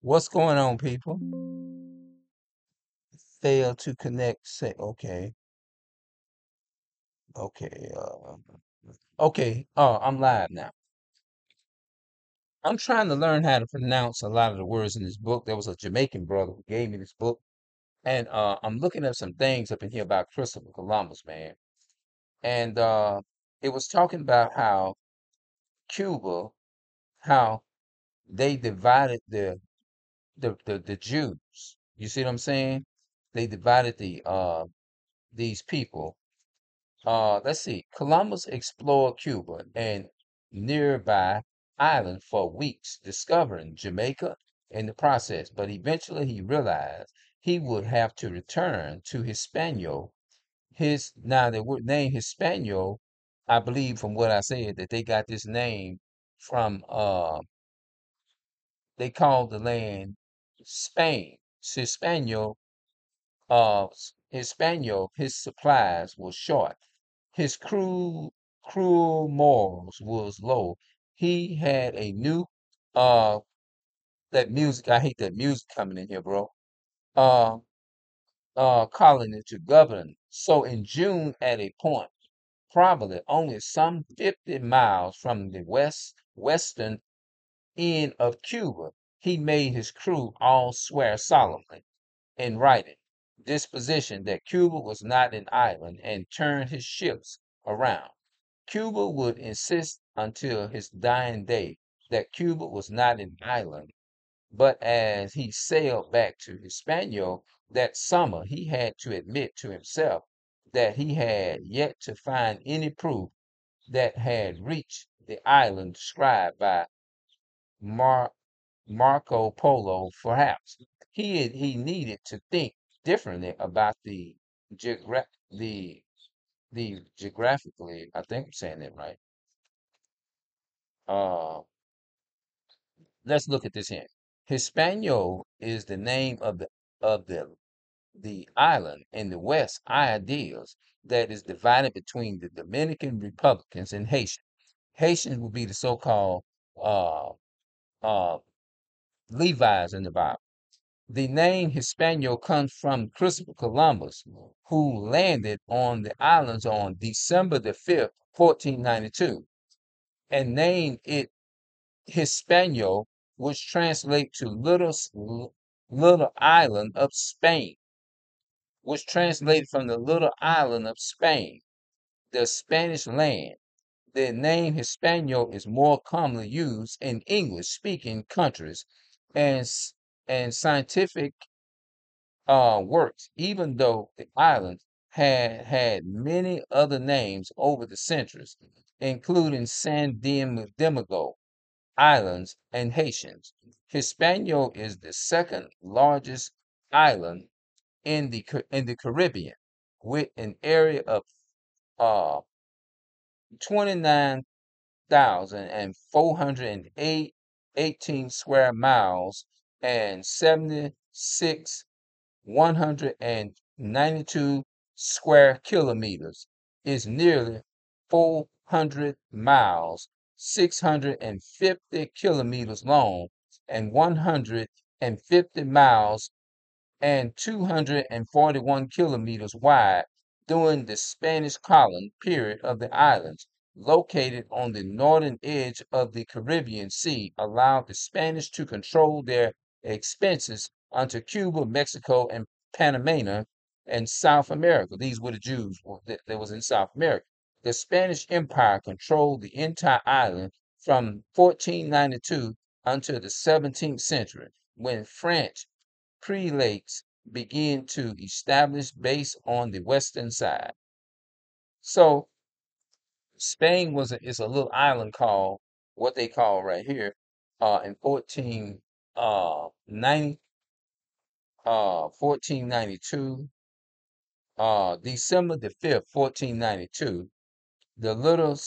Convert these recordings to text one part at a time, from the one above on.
What's going on, people? Fail to connect. Say, okay, okay, okay. I'm live now. I'm trying to learn how to pronounce a lot of the words in this book. There was a Jamaican brother who gave me this book, and I'm looking up some things up in here about Christopher Columbus, man. And it was talking about how Cuba, how they divided the Jews. You see what I'm saying? They divided these people. Let's see. Columbus explored Cuba and nearby islands for weeks, discovering Jamaica in the process. But eventually he realized he would have to return to Hispaniola. Now the word name Hispaniola, I believe from what I said that they got this name from they called the land Spain. Hispaniola, his supplies were short. His cruel morals was low. He had a new uh that music. I hate that music coming in here, bro. Uh colony to govern. So in June, at a point probably only some 50 miles from the western end of Cuba, he made his crew all swear solemnly in writing disposition that Cuba was not an island and turned his ships around. Cuba would insist until his dying day that Cuba was not an island, but as he sailed back to Hispaniola that summer, he had to admit to himself that he had yet to find any proof that had reached the island described by Mar- Marco Polo. Perhaps he needed to think differently about the geographically. I think I'm saying that right. Uh, let's look at this here. Hispaniola is the name of the island in the West Ideas that is divided between the Dominican Republicans and Haitians. Haitians will be the so-called uh, uh, Levites in the Bible. The name Hispaniola comes from Christopher Columbus, who landed on the islands on December the 5th, 1492, and named it Hispaniola, which translates to little island of Spain, which translated from the little island of Spain, the Spanish land. The name Hispaniola is more commonly used in English-speaking countries and scientific works, even though the island had many other names over the centuries, including San Diego Islands and Haitians. Hispaniola is the second largest island in the Caribbean, with an area of uh 29,418 square miles and 76 192 square kilometers, is nearly 400 miles, 650 kilometers long, and 150 miles and 241 kilometers wide during the Spanish colony period of the islands, located on the northern edge of the Caribbean Sea, allowed the Spanish to control their expenses unto Cuba, Mexico, and Panama and South America. These were the Jews that was in South America. The Spanish Empire controlled the entire island from 1492 until the 17th century, when French prelates begin to establish base on the western side. So Spain is a little island called what they call right here in 1492, December the 5th, 1492, the little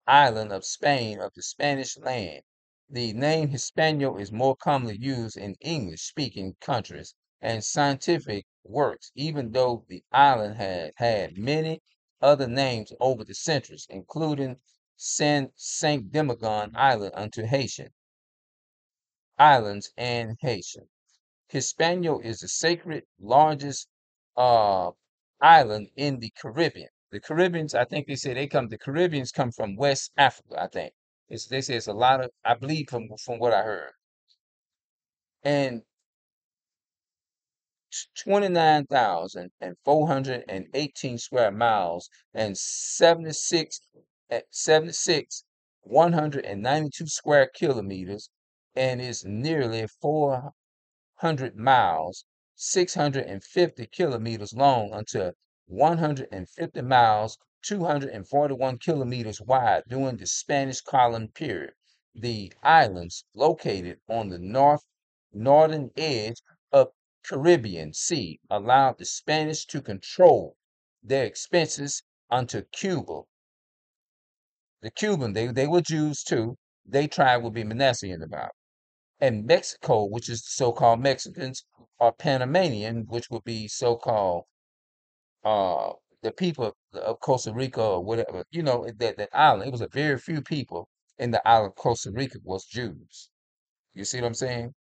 island of Spain of the Spanish land. The name Hispaniola is more commonly used in English-speaking countries and scientific works, even though the island had had many other names over the centuries, including Saint Domingue Island unto Haitian. Islands, and Haitian. Hispaniola is the sacred largest uh, island in the Caribbean. The Caribbeans, I think they say the Caribbeans come from West Africa, I think. They say it's a lot of, I believe from what I heard. And 29,418 square miles and 76 192 square kilometers, and is nearly 400 miles, 650 kilometers long until 150 miles, 241 kilometers wide during the Spanish colony period. The islands, located on the northern edge of Caribbean Sea, allowed the Spanish to control their expenses until Cuba. The Cuban, they were Jews too. They tribe would be Manasseh about. And Mexico, which is the so-called Mexicans, or Panamanian, which would be so-called uh the people of Costa Rica or whatever, that island. It was a very few people in the island of Costa Rica was Jews. You see what I'm saying?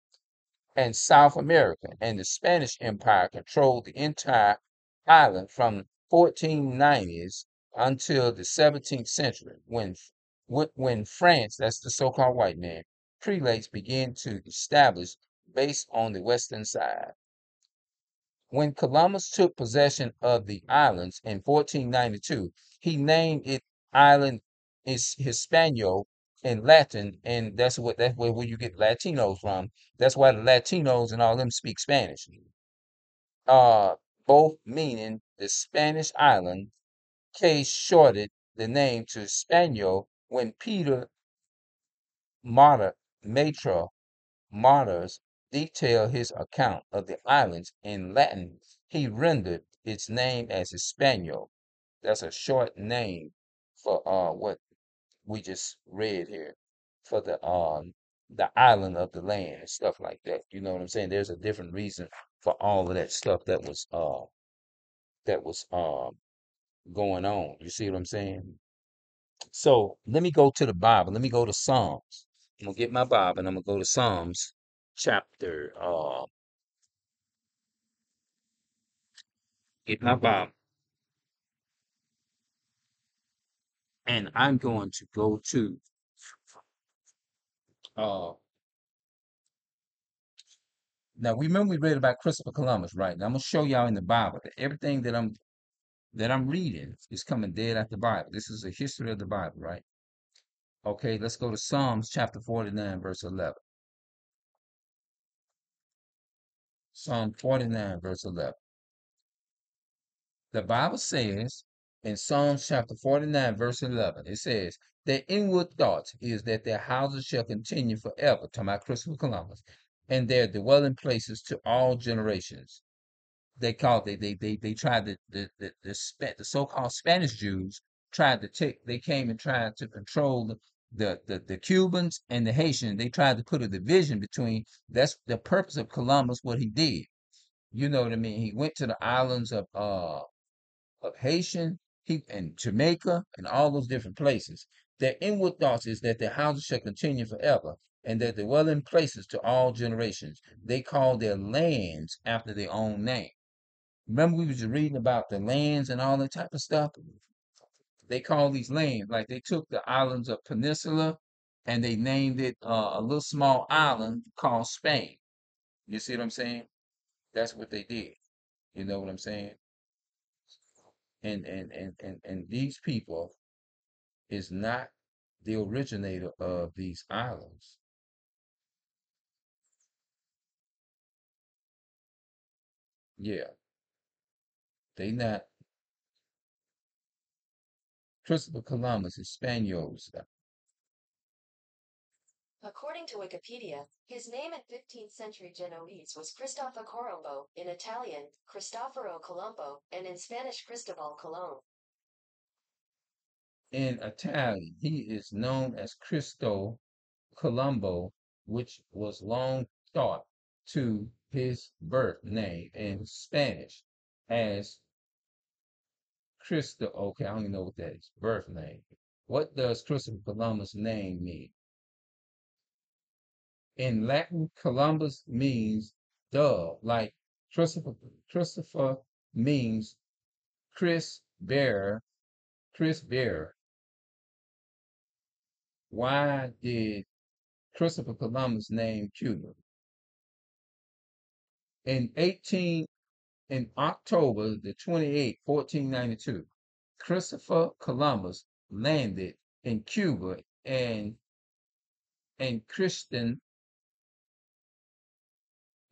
And South America and the Spanish Empire controlled the entire island from 1490s until the 17th century, when France, that's the so-called white man, prelates began to establish based on the western side. When Columbus took possession of the islands in 1492, he named it Island is Hispanio in Latin, and that's where you get Latinos from. That's why the Latinos and all them speak Spanish. Uh, both meaning the Spanish island. Case shorted the name to Spaniel when Peter Martyr, Matra Martyrs detail his account of the islands in Latin. He rendered its name as Hispaniola. That's a short name for what we just read here, for the island of the land and stuff like that. You know what I'm saying? There's a different reason for all of that stuff that was going on. You see what I'm saying? So let me go to the Bible. Let me go to Psalms. I'm gonna get my Bible and I'm gonna go to Psalms chapter get my Bible, and I'm going to go to uh now remember we read about Christopher Columbus, right? Now I'm gonna show y'all in the Bible that everything that I'm reading is coming dead out the Bible. This is a history of the Bible, right? Okay, let's go to Psalms chapter 49, verse 11. Psalm 49, verse 11. The Bible says in Psalms chapter 49, verse 11, it says, their inward thoughts is that their houses shall continue forever, talking about Christopher Columbus, and their dwelling places to all generations. They tried the so-called Spanish Jews tried to take, they came and tried to control the Cubans and the Haitians. They tried to put a division between, that's the purpose of Columbus, what he did. You know what I mean? He went to the islands of Haitian, and Jamaica, and all those different places. Their inward thoughts is that their houses shall continue forever, and that they dwell in places to all generations. They call their lands after their own name. Remember, we was reading about the lands and all that type of stuff. They call these lands, like they took the islands of Peninsula, and they named it a little small island called Spain. You see what I'm saying? That's what they did. You know what I'm saying? And these people is not the originator of these islands. Yeah, they not. Christopher Columbus is Spaniards. According to Wikipedia, his name in 15th century Genoese was Cristoforo Colombo, in Italian, Cristoforo Colombo, and in Spanish Cristobal Colon. In Italian, he is known as Cristo Colombo, which was long thought to his birth name in Spanish as Cristo. Okay, I don't even know what that is. Birth name. What does Christopher Columbus' name mean? In Latin, Columbus means dove, like Christopher. Christopher means Chris bearer, Chris bearer. Why did Christopher Columbus name Cuba? In 18 in October the 28th, 1492, Christopher Columbus landed in Cuba and Christian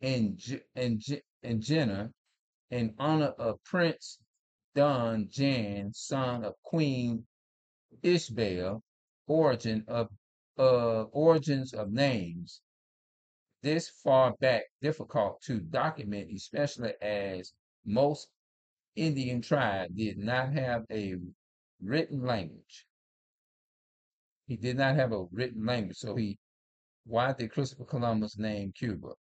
in Jenna in honor of Prince Don Jan, son of Queen Isabel. Origins of names. This far back difficult to document, especially as most Indian tribes did not have a written language. He did not have a written language. So why did Christopher Columbus name Cuba?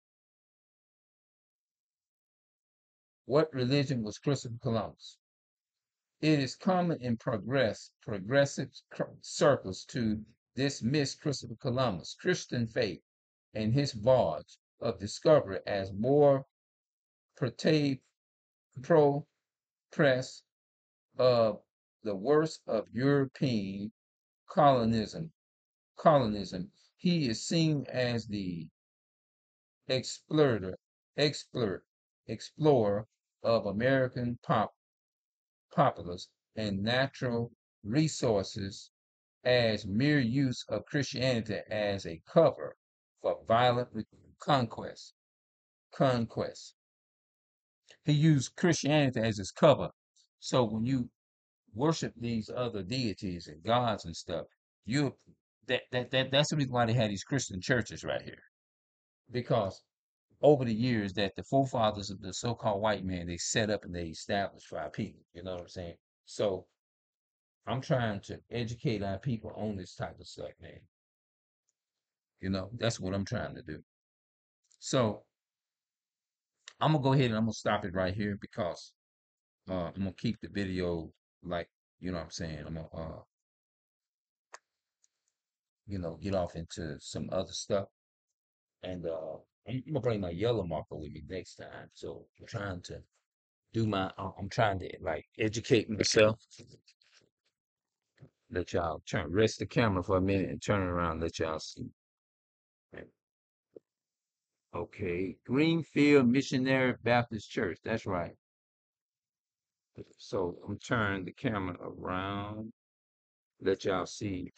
What religion was Christopher Columbus? It is common in progressive circles to dismiss Christopher Columbus' Christian faith and his voyage of discovery as more pro press of the worst of European colonism. He is seen as the explorer, explorer, explorer of American populace and natural resources as mere use of Christianity as a cover for violent conquest. Conquest. He used Christianity as his cover. So when you worship these other deities and gods and stuff, you that's the reason why they had these Christian churches right here. Because over the years that the forefathers of the so-called white man they set up and they established for our people. You know what I'm saying? So I'm trying to educate our people on this type of stuff, man. That's what I'm trying to do. So I'm gonna go ahead and I'm gonna stop it right here because I'm gonna keep the video like what I'm saying. I'm gonna get off into some other stuff. And I'm gonna bring my yellow marker with me next time. So I'm trying to I'm trying to like educate myself. Let y'all rest the camera for a minute and turn it around, let y'all see. Okay, Greenfield Missionary Baptist Church. That's right. So I'm turning the camera around, let y'all see.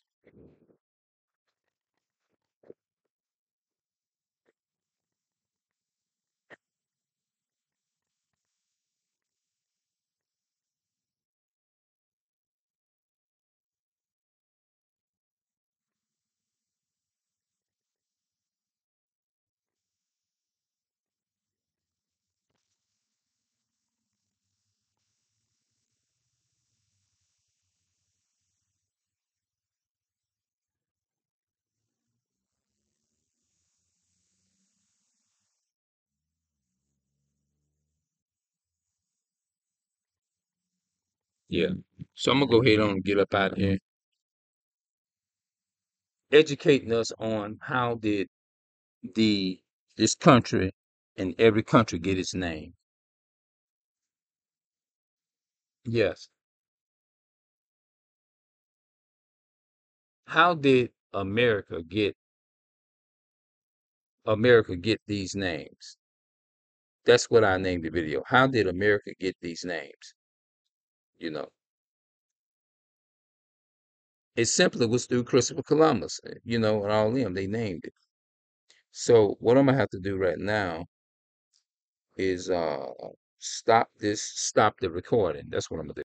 Yeah. So I'm gonna go ahead on and get up out of here, educating us on how did the this country and every country get its name. Yes. How did America get these names? That's what I named the video. How did America get these names? You know, it simply was through Christopher Columbus, and all them, they named it. So what I'm gonna have to do right now is stop the recording. That's what I'm gonna do.